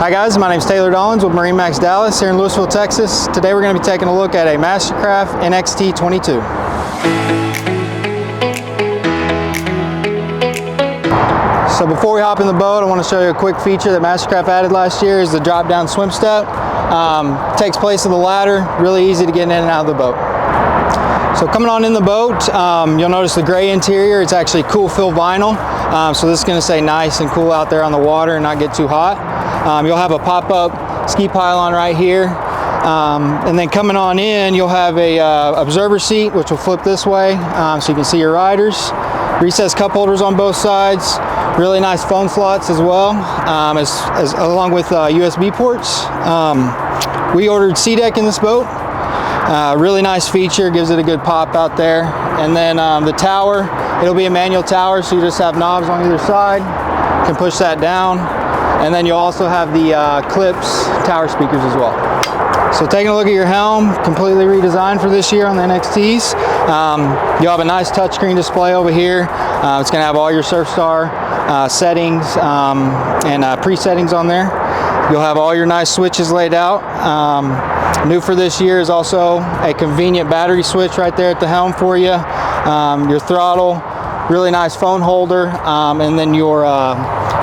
Hi guys, my name is Taylor Dollins with MarineMax Dallas here in Lewisville, Texas. Today we're going to be taking a look at a Mastercraft NXT22. So before we hop in the boat, I want to show you a quick feature that Mastercraft added last year is the drop-down swim step. Takes place of the ladder, really easy to get in and out of the boat. So coming on in the boat, you'll notice the gray interior. It's actually cool fill vinyl, so this is going to stay nice and cool out there on the water and not get too hot. You'll have a pop-up ski pylon right here, and then coming on in, you'll have a observer seat which will flip this way, so you can see your riders. Recessed cup holders on both sides. Really nice phone slots as well, along with USB ports. We ordered SeaDeck in this boat. Really nice feature, gives it a good pop out there. And then the tower, it'll be a manual tower, so you just have knobs on either side. You can push that down. And then you'll also have the clips tower speakers as well. So taking a look at your helm, completely redesigned for this year on the NXTs. You'll have a nice touchscreen display over here. It's going to have all your Surfstar settings and pre-settings on there. You'll have all your nice switches laid out. New for this year is also a convenient battery switch right there at the helm for you. Your throttle, really nice phone holder, and then your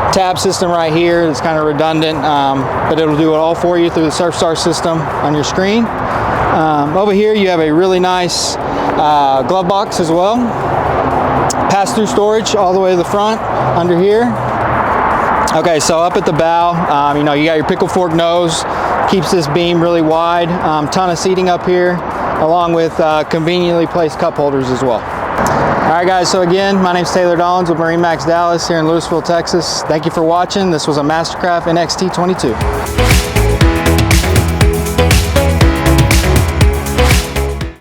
tab system right here. It's kind of redundant, but it'll do it all for you through the Surfstar system on your screen. Over here you have a really nice glove box as well. Pass-through storage all the way to the front under here. Okay, so up at the bow, you got your pickle fork nose, keeps this beam really wide. Ton of seating up here, along with conveniently placed cup holders as well. All right guys, so again, my name is Taylor Dollins with MarineMax Dallas here in Lewisville, Texas. Thank you for watching. This was a Mastercraft NXT22.